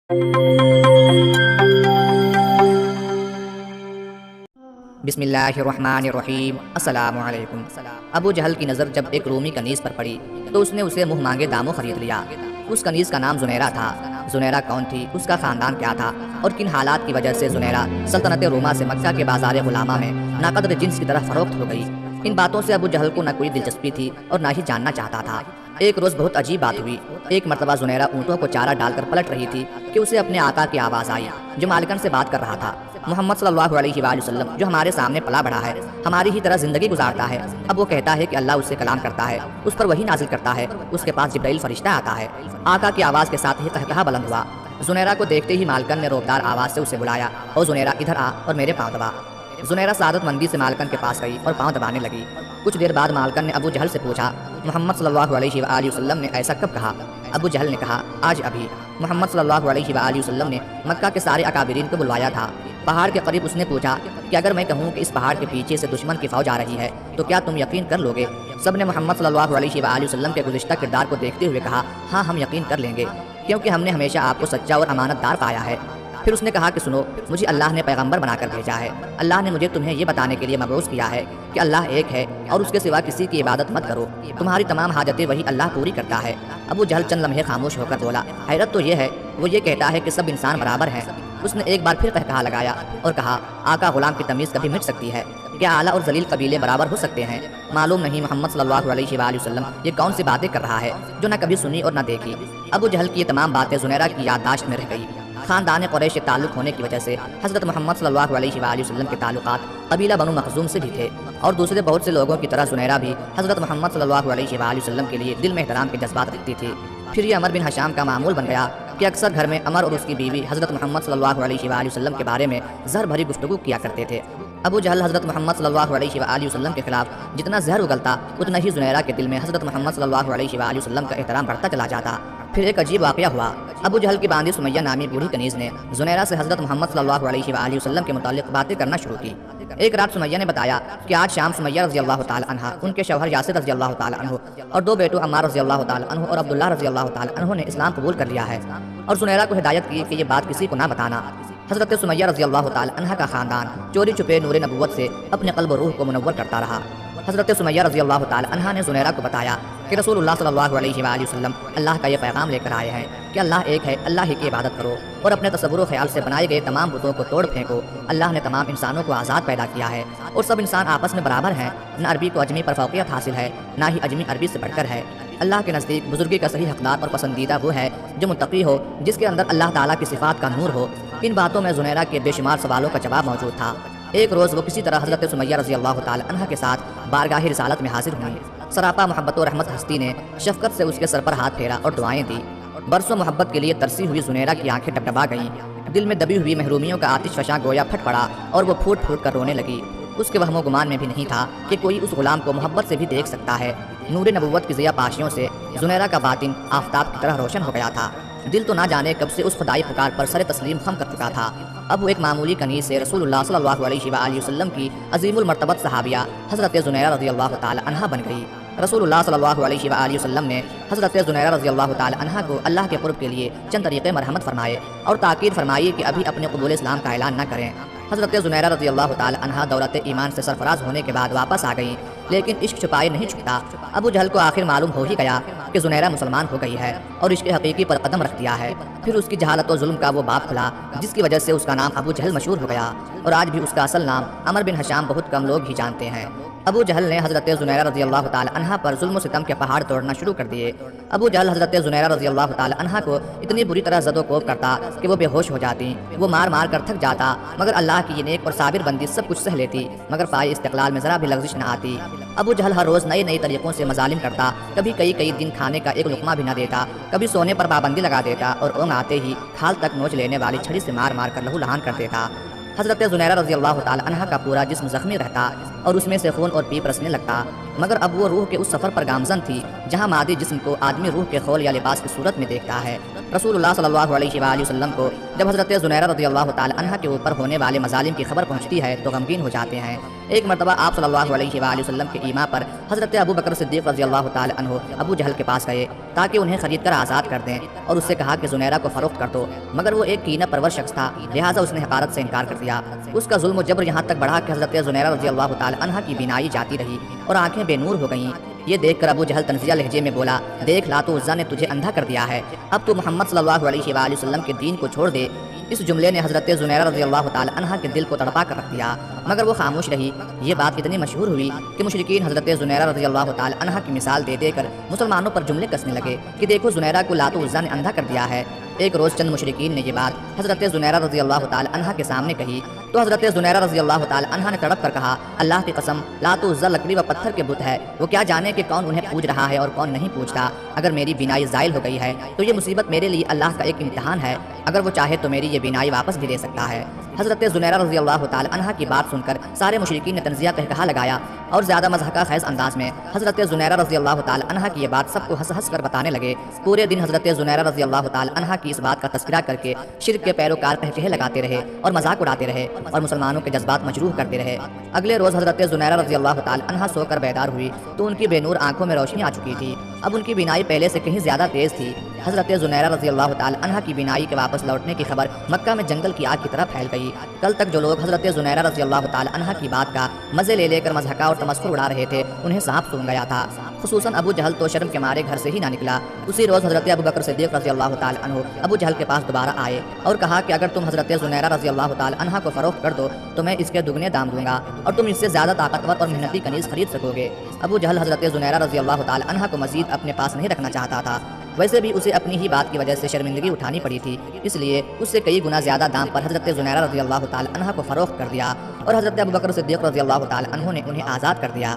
بسم اللہ الرحمن الرحیم۔ السلام علیکم۔ ابو جہل کی نظر جب ایک رومی کنیز پر پڑی تو اس نے اسے منہ مانگے داموں خرید لیا۔ اس کنیز کا نام زنیرہ تھا۔ زنیرہ کون تھی، اس کا خاندان کیا تھا، اور کن حالات کی وجہ سے زنیرہ سلطنت روما سے مکہ کے بازار غلامہ میں ناقدر جنس کی طرح فروخت ہو گئی، ان باتوں سے ابو جہل کو نہ کوئی دلچسپی تھی اور نہ ہی جاننا چاہتا تھا۔ ایک روز بہت عجیب بات ہوئی۔ ایک مرتبہ زنیرہ اونٹوں کو چارہ ڈال کر پلٹ رہی تھی کہ اسے اپنے آقا کی آواز آئی جو مالکن سے بات کر رہا تھا۔ محمد صلی اللہ علیہ وآلہ وسلم جو ہمارے سامنے پلا بڑھا ہے، ہماری ہی طرح زندگی گزارتا ہے، اب وہ کہتا ہے کہ اللہ اس سے کلام کرتا ہے، اس پر وحی نازل کرتا ہے، اس کے پاس جبرائیل فرشتہ آتا ہے۔ آقا کی آواز کے ساتھ ہی قہقہا بلند ہوا۔ زنیرہ کو دیکھتے ہی مالکن نے روبدار آواز سے اسے بلایا، اور زنیرہ ادھر آ اور میرے پاؤں دبا۔ زنیرہ سعادت مندی سے مالکن کے پاس گئی اور پاؤں دبانے لگی۔ کچھ دیر بعد مالکن نے ابو جہل سے پوچھا، محمد صلی اللہ علیہ وآلہ وسلم نے ایسا کب کہا؟ ابو جہل نے کہا، آج ابھی۔ محمد صلی اللہ علیہ وآلہ وسلم نے مکہ کے سارے اکابرین کو بلوایا تھا۔ پہاڑ کے قریب اس نے پوچھا کہ اگر میں کہوں کہ اس پہاڑ کے پیچھے سے دشمن کی فوج آ رہی ہے تو کیا تم یقین کر لوگے؟ سب نے محمد صلی اللہ علیہ وآلہ وسلم کے گزشتہ کردار کو دیکھتے ہوئے کہا، ہاں ہم یقین کر لیں گے، کیونکہ ہم نے ہمیشہ آپ کو سچا اور امانت دار پایا ہے۔ پھر اس نے کہا کہ سنو، مجھے اللہ نے پیغمبر بنا کر بھیجا ہے۔ اللہ نے مجھے تمہیں یہ بتانے کے لیے مبعوث کیا ہے کہ اللہ ایک ہے اور اس کے سوا کسی کی عبادت مت کرو، تمہاری تمام حاجتیں وہی اللہ پوری کرتا ہے۔ ابو جہل چند لمحے خاموش ہو کر بولا، حیرت تو یہ ہے، وہ یہ کہتا ہے کہ سب انسان برابر ہیں۔ اس نے ایک بار پھر کہا لگایا اور کہا، آقا غلام کی تمیز کبھی مٹ سکتی ہے؟ کیا اعلیٰ اور ذلیل قبیلے برابر ہو سکتے ہیں؟ معلوم نہیں محمد صلی اللہ علیہ وآلہ وسلم یہ کون سی باتیں کر رہا ہے جو نہ کبھی سنی اور نہ دیکھی۔ ابو جہل کی یہ تمام باتیں زنیرہ کی یادداشت میں رہ گئی۔ خاندان قریش سے تعلق ہونے کی وجہ سے حضرت محمد صلی اللہ علیہ وآلہ وسلم کے تعلقات قبیلہ بنو مخزوم سے بھی تھے، اور دوسرے بہت سے لوگوں کی طرح زنیرہ بھی حضرت محمد صلی اللہ علیہ وآلہ وسلم کے لیے دل میں احترام کے جذبات رکھتی تھی۔ پھر یہ عمر بن حشام کا معمول بن گیا کہ اکثر گھر میں عمر اور اس کی بیوی حضرت محمد صلی اللہ علیہ وآلہ وسلم کے بارے میں زہر بھری گفتگو کیا کرتے تھے۔ ابو جہل حضرت محمد صلی اللہ علیہ وآلہ وسلم کے خلاف جتنا زہر اگلتا، اتنا ہی زنیرہ کے دل میں حضرت محمد صلی اللہ علیہ وآلہ وسلم کا احترام بڑھتا چلا جاتا۔ پھر ایک عجیب واقعہ ہوا۔ ابو جہل کی باندی سمیہ نامی بوڑھی کنیز نے زنیرہ سے حضرت محمد صلی اللہ علیہ وآلہ وسلم کے متعلق باتیں کرنا شروع کی۔ ایک رات سمیہ نے بتایا کہ آج شام سمیہ رضی اللہ تعالی عنہ، ان کے شوہر یاسر رضی اللہ تعالی عنہ اور دو بیٹوں عمار رضی اللہ تعالی عنہ اور عبداللہ رضی اللہ تعالی عنہ نے اسلام قبول کر لیا ہے، اور زنیرہ کو ہدایت کی کہ یہ بات کسی کو نہ بتانا۔ حضرت سمیہ رضی اللہ تعالی عنہ کا خاندان چوری چھپے نور نبوت سے اپنے قلب و روح کو منور کرتا رہا۔ حضرت سمیہ رضی اللہ تعالی عنہ نے زنیرہ کو بتایا کہ رسول اللہ صلی اللہ علیہ وآلہ وسلم اللہ کا یہ پیغام لے کر آئے ہیں کہ اللہ ایک ہے، اللہ ہی کی عبادت کرو اور اپنے تصور و خیال سے بنائے گئے تمام بتوں کو توڑ پھینکو۔ اللہ نے تمام انسانوں کو آزاد پیدا کیا ہے اور سب انسان آپس میں برابر ہیں، نہ عربی کو اجمی پر فوقیت حاصل ہے، نہ ہی اجمی عربی سے بڑھ کر ہے۔ اللہ کے نزدیک بزرگی کا صحیح حقدار اور پسندیدہ وہ ہے جو متقی ہو، جس کے اندر اللہ تعالیٰ کی صفات کا نور ہو۔ ان باتوں میں زنیرہ کے بے شمار سوالوں کا جواب موجود تھا۔ ایک روز وہ کسی طرح حضرت سمیہ رضی اللہ تعالی عنہ کے ساتھ بارگاہ رسالت میں حاضر ہوئی۔ سراپا محبت و رحمت ہستی نے شفقت سے اس کے سر پر ہاتھ پھیرا اور دعائیں دی۔ برسوں محبت کے لیے ترسی ہوئی زنیرہ کی آنکھیں ڈبڈبا گئیں، دل میں دبی ہوئی محرومیوں کا آتش فشاں گویا پھٹ پڑا اور وہ پھوٹ پھوٹ کر رونے لگی۔ اس کے وہم و گمان میں بھی نہیں تھا کہ کوئی اس غلام کو محبت سے بھی دیکھ سکتا ہے۔ نور نبوت کی ضیاء پاشیوں سے زنیرہ کا باطن آفتاب کی طرح روشن ہو گیا تھا۔ دل تو نہ جانے کب سے اس خدائی پکار پر سر تسلیم خم کر چکا تھا۔ اب وہ ایک معمولی کنیز سے رسول اللہ صلی اللہ علیہ وآلہ وسلم کی عظیم المرتبت صحابیہ حضرت زنیرہ رضی اللہ تعالی عنہ بن گئی۔ رسول اللہ صلی اللہ علیہ وآلہ وسلم نے حضرت زنیرہ رضی اللہ تعالی عنہ کو اللہ کے قرب کے لیے چند طریقے مرحمت فرمائے اور تاکید فرمائی کہ ابھی اپنے قبول اسلام کا اعلان نہ کریں۔ حضرت زنیرہ رضی اللہ تعالی عنہ دولت ایمان سے سرفراز ہونے کے بعد واپس آ گئیں، لیکن عشق چھپائے نہیں چھپتا۔ ابو جہل کو آخر معلوم ہو ہی گیا کہ زنیرہ مسلمان ہو گئی ہے اور عشق حقیقی پر قدم رکھ دیا ہے۔ پھر اس کی جہالت و ظلم کا وہ باب کھلا جس کی وجہ سے اس کا نام ابو جہل مشہور ہو گیا، اور آج بھی اس کا اصل نام عمر بن حشام بہت کم لوگ ہی جانتے ہیں۔ ابو جہل نے حضرت زنیرہ رضی اللہ تعالی عنہ پر ظلم و ستم کے پہاڑ توڑنا شروع کر دیے۔ ابو جہل حضرت زنیرہ رضی اللہ تعالی عنہ کو اتنی بری طرح زد و کوب کرتا کہ وہ بے ہوش ہو جاتی، وہ مار مار کر تھک جاتا، مگر اللہ کی یہ نیک اور صابر بندی سب کچھ سہ لیتی، مگر پائے استقلال میں ذرا بھی لغزش نہ آتی۔ ابو جہل ہر روز نئے نئے طریقوں سے مظالم کرتا، کبھی کئی دن کھانے کا ایک لقمہ بھی نہ دیتا، کبھی سونے پر پابندی لگا دیتا اور اونگ آتے ہی کھال تک نوچ لینے والی چھڑی سے مار مار کر لہو لہان کر دیتا۔ حضرت زنیرہ رضی اللہ تعالی عنہ کا پورا جسم زخمی رہتا اور اس میں سے خون اور پیپ رسنے لگتا۔ مگر اب وہ روح کے اس سفر پر گامزن تھی جہاں مادی جسم کو آدمی روح کے خول یا لباس کی صورت میں دیکھتا ہے۔ رسول اللہ صلی اللہ علیہ وآلہ وسلم کو جب حضرت زنیرہ رضی اللہ تعالی عنہ کے اوپر ہونے والے مظالم کی خبر پہنچتی ہے تو غمگین ہو جاتے ہیں۔ ایک مرتبہ آپ صلی اللہ علیہ وآلہ وسلم کے ایما پر حضرت ابو بکر صدیق رضی اللہ تعالی عنہ ابو جہل کے پاس گئے تاکہ انہیں خرید کر آزاد کر دیں، اور اس سے کہا کہ زنیرہ کو فروخت کر دو، مگر وہ ایک کینہ پرور شخص تھا، لہٰذا اس نے حقارت سے انکار کر دیا۔ اس کا ظلم و جبر یہاں تک بڑھا کہ حضرت زنیرہ رضی اللہ تعالی عنہ کی بینائی جاتی رہی اور آنکھیں بے نور ہو گئیں۔ یہ دیکھ کر ابو جہل تنزیہ لہجے میں بولا، دیکھ لات و عزیٰ نے تجھے اندھا کر دیا ہے، اب تو محمد صلی اللہ علیہ وآلہ وسلم کے دین کو چھوڑ دے۔ اس جملے نے حضرت زنیرہ رضی اللہ تعالی عنہ کے دل کو تڑپا کر رکھ دیا، مگر وہ خاموش رہی۔ یہ بات اتنی مشہور ہوئی کہ مشرکین حضرت زنیرہ رضی اللہ تعالی عنہ کی مثال دے دے کر مسلمانوں پر جملے کسنے لگے کہ دیکھو زنیرہ کو لات و عزیٰ نے اندھا کر دیا ہے۔ ایک روز چند مشرکین نے یہ بات حضرت زنیرہ رضی اللہ تعالی عنہ کے سامنے کہی تو حضرت زنیرہ رضی اللہ تعالی عنہ نے تڑپ کر کہا، اللہ کی قسم، لات و عزیٰ لکڑی و پتھر کے بت ہے، وہ کیا جانے کہ کون انہیں پوج رہا ہے اور کون نہیں پوجتا۔ اگر میری بینائی زائل ہو گئی ہے تو یہ مصیبت میرے لیے اللہ کا ایک امتحان ہے، اگر وہ چاہے تو میری یہ بینائی واپس بھی دے سکتا ہے۔ حضرت زنیرہ رضی اللہ تعالی عنہ کی بات سن کر سارے مشرکین نے تنزیہ کہا لگایا اور زیادہ مضحکہ خیز انداز میں حضرت زنیرہ رضی اللہ تعالی عنہ کی یہ بات سب کو ہنس ہنس کر بتانے لگے۔ پورے دن حضرت زنیرہ رضی اللہ تعالی عنہ کی اس بات کا تذکرہ کر کے شرک کے پیروکار قہقہے لگاتے رہے اور مذاق اڑاتے رہے اور مسلمانوں کے جذبات مجروح کرتے رہے۔ اگلے روز حضرت زنیرہ رضی اللہ تعالی عنہ سو کر بیدار ہوئی تو ان کی بے نور آنکھوں میں روشنی آ چکی تھی، اب ان کی بینائی پہلے سے کہیں زیادہ تیز تھی۔ حضرت زنیرہ رضی اللہ تعالی عنہ کی بینائی کے واپس لوٹنے کی خبر مکہ میں جنگل کی آگ کی طرح پھیل گئی۔ کل تک جو لوگ حضرت زنیرہ رضی اللہ تعالی عنہ کی بات کا مزے لے کر مضحکہ اور تمسخر اڑا رہے تھے، انہیں سانپ سونگ گیا تھا۔ خصوصاً ابو جہل تو شرم کے مارے گھر سے ہی نہ نکلا۔ اسی روز حضرت ابو بکر صدیق رضی اللہ تعالی عنہ ابو جہل کے پاس دوبارہ آئے اور کہا کہ اگر تم حضرت زنیرہ رضی اللہ تعالی عنہ کو فروخت کر دو تو میں اس کے دگنے دام دوں گا اور تم اس سے زیادہ طاقتور اور محنتی کنیز خرید سکو گے۔ ابو جہل حضرت زنیرہ رضی اللہ تعالی عنہ کو مزید اپنے پاس نہیں رکھنا چاہتا تھا، ویسے بھی اسے اپنی ہی بات کی وجہ سے شرمندگی اٹھانی پڑی تھی، اس لیے اس سے کئی گنا زیادہ دام پر حضرت زنیرہ رضی اللہ تعالی عنہ کو فروخت کر دیا اور حضرت ابو بکر صدیق رضی اللہ تعالی عنہ نے انہیں آزاد کر دیا۔